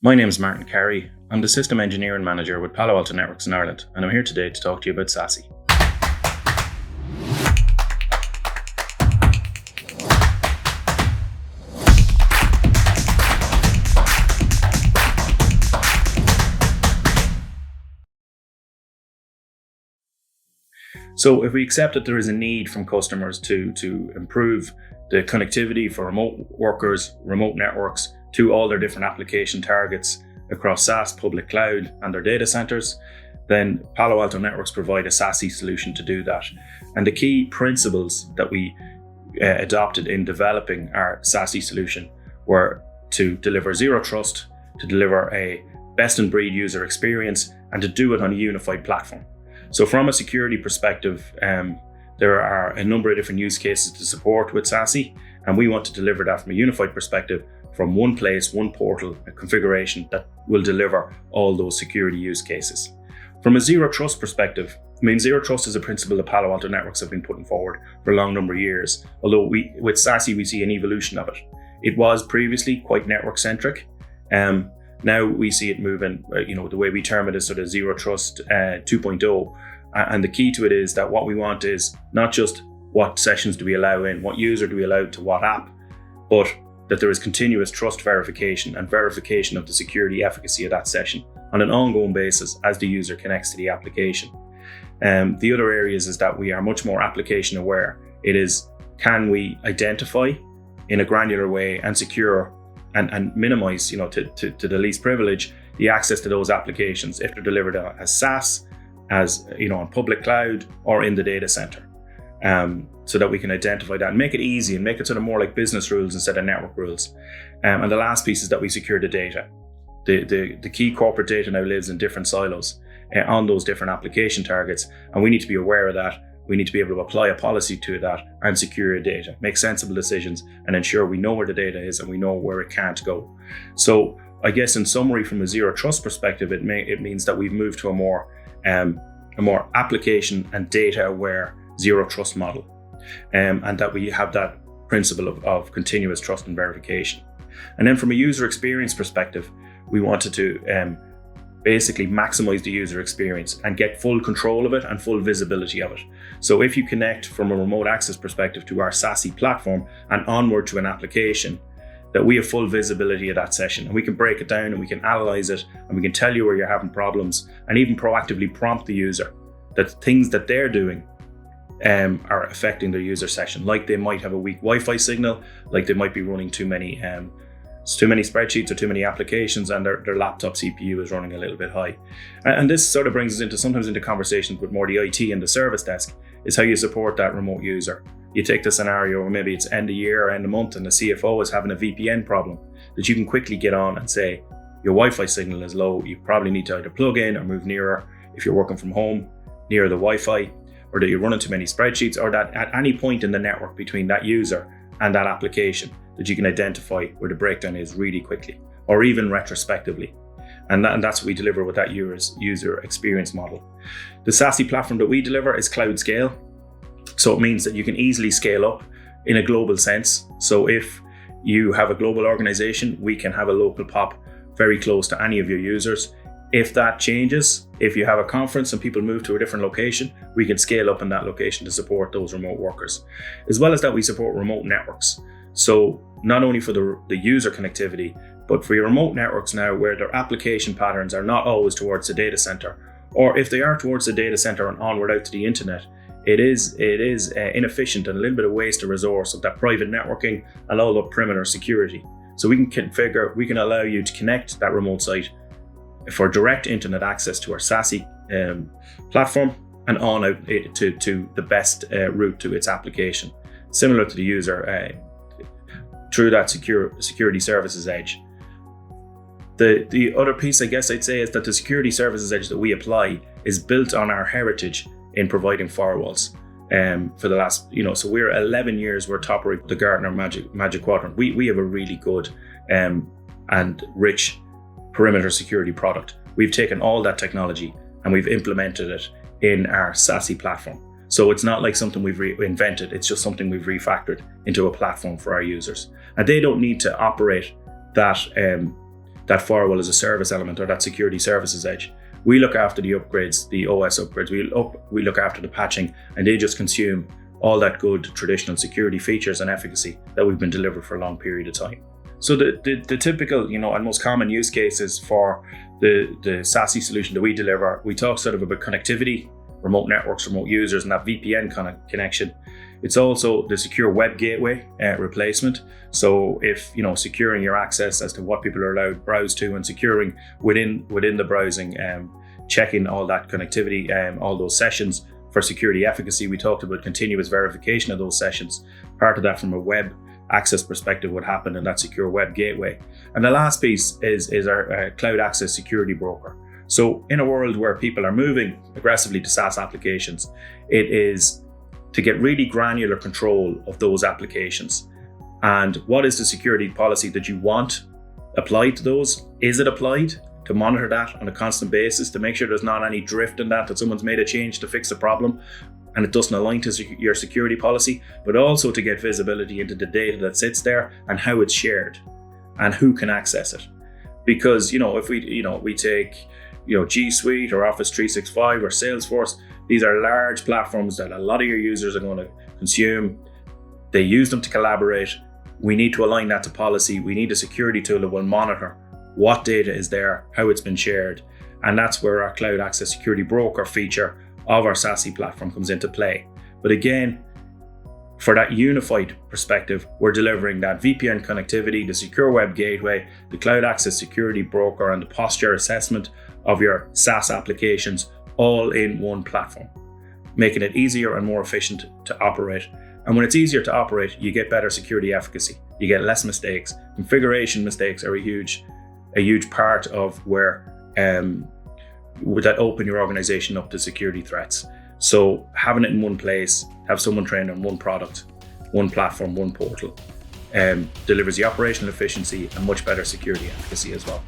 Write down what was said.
My name is Martin Carey. I'm the System Engineering Manager with Palo Alto Networks in Ireland, and I'm here today to talk to you about SASE. So if we accept that there is a need from customers to improve the connectivity for remote workers, remote networks, to all their different application targets across SaaS, public cloud, and their data centers, then Palo Alto Networks provide a SASE solution to do that. And the key principles that we adopted in developing our SASE solution were to deliver zero trust, to deliver a best-in-breed user experience, and to do it on a unified platform. So from a security perspective, there are a number of different use cases to support with SASE, and we want to deliver that from a unified perspective from one place, one portal, a configuration that will deliver all those security use cases. From a zero trust perspective, zero trust is a principle that Palo Alto Networks have been putting forward for a long number of years, although with SASE we see an evolution of it. It was previously quite network centric. Now we see it moving, the way we term it is sort of zero trust 2.0. And the key to it is that what we want is not just what sessions do we allow in, what user do we allow to what app, but that there is continuous trust verification and verification of the security efficacy of that session on an ongoing basis as the user connects to the application. The other areas is that we are much more application aware. It is, can we identify in a granular way and secure and minimize, to the least privilege, the access to those applications if they're delivered as SaaS, as on public cloud or in the data center, so that we can identify that and make it easy and make it sort of more like business rules instead of network rules. And the last piece is that we secure the data. The key corporate data now lives in different silos on those different application targets, and we need to be aware of that. We need to be able to apply a policy to that and secure your data, make sensible decisions, and ensure we know where the data is and we know where it can't go. So I guess in summary, from a zero trust perspective, it means that we've moved to a more application and data aware zero trust model, and that we have that principle of continuous trust and verification. And then from a user experience perspective, we wanted to basically maximize the user experience and get full control of it and full visibility of it. So if you connect from a remote access perspective to our SASE platform and onward to an application, that we have full visibility of that session, and we can break it down and we can analyze it and we can tell you where you're having problems and even proactively prompt the user that things that they're doing are affecting their user session. Like they might have a weak Wi-Fi signal, like they might be running too many spreadsheets or too many applications, and their laptop CPU is running a little bit high. And this sort of brings us sometimes into conversations with more the IT and the service desk, is how you support that remote user. You take the scenario where maybe it's end of year or end of month and the CFO is having a VPN problem, that you can quickly get on and say, your Wi-Fi signal is low, you probably need to either plug in or move nearer if you're working from home, near the Wi-Fi, or that you're running too many spreadsheets, or that at any point in the network between that user and that application, that you can identify where the breakdown is really quickly, or even retrospectively. And that's what we deliver with that user experience model. The SASE platform that we deliver is cloud scale. So it means that you can easily scale up in a global sense. So if you have a global organization, we can have a local POP very close to any of your users. If that changes, if you have a conference and people move to a different location, we can scale up in that location to support those remote workers. As well as that, we support remote networks. So not only for the user connectivity, but for your remote networks now where their application patterns are not always towards the data center, or if they are towards the data center and onward out to the internet, it is inefficient and a little bit of waste of resource of that private networking and all the perimeter security. So we can allow you to connect that remote site for direct internet access to our SASE platform and on out to the best route to its application, similar to the user through that security services edge. The other piece, I guess I'd say, is that the security services edge that we apply is built on our heritage in providing firewalls. For the last, so we're 11 years, we're top of the Gartner Magic Quadrant. We have a really good and rich perimeter security product. We've taken all that technology and we've implemented it in our SASE platform. So it's not like something we've invented, it's just something we've refactored into a platform for our users. And they don't need to operate that that firewall as a service element or that security services edge. We look after the upgrades, the OS upgrades, we look after the patching, and they just consume all that good traditional security features and efficacy that we've been delivered for a long period of time. So the typical, and most common use cases for the SASE solution that we deliver, we talk sort of about connectivity, remote networks, remote users, and that VPN kind of connection. It's also the secure web gateway replacement. So if, securing your access as to what people are allowed to browse to and securing within the browsing, checking all that connectivity, all those sessions for security efficacy. We talked about continuous verification of those sessions. Part of that from a web access perspective would happen in that secure web gateway. And the last piece is our cloud access security broker. So in a world where people are moving aggressively to SaaS applications, it is to get really granular control of those applications. And what is the security policy that you want applied to those? Is it applied? To monitor that on a constant basis, to make sure there's not any drift in that someone's made a change to fix a problem and it doesn't align to your security policy, but also to get visibility into the data that sits there and how it's shared and who can access it. Because, if we take, G Suite or Office 365 or Salesforce, these are large platforms that a lot of your users are going to consume. They use them to collaborate. We need to align that to policy. We need a security tool that will monitor what data is there, how it's been shared. And that's where our cloud access security broker feature of our SASE platform comes into play. But again, for that unified perspective, we're delivering that VPN connectivity, the secure web gateway, the cloud access security broker, and the posture assessment of your SaaS applications all in one platform, making it easier and more efficient to operate. And when it's easier to operate, you get better security efficacy. You get less mistakes. Configuration mistakes are a huge part of where would that open your organization up to security threats. So having it in one place, have someone trained on one product, one platform, one portal, delivers the operational efficiency and much better security efficacy as well.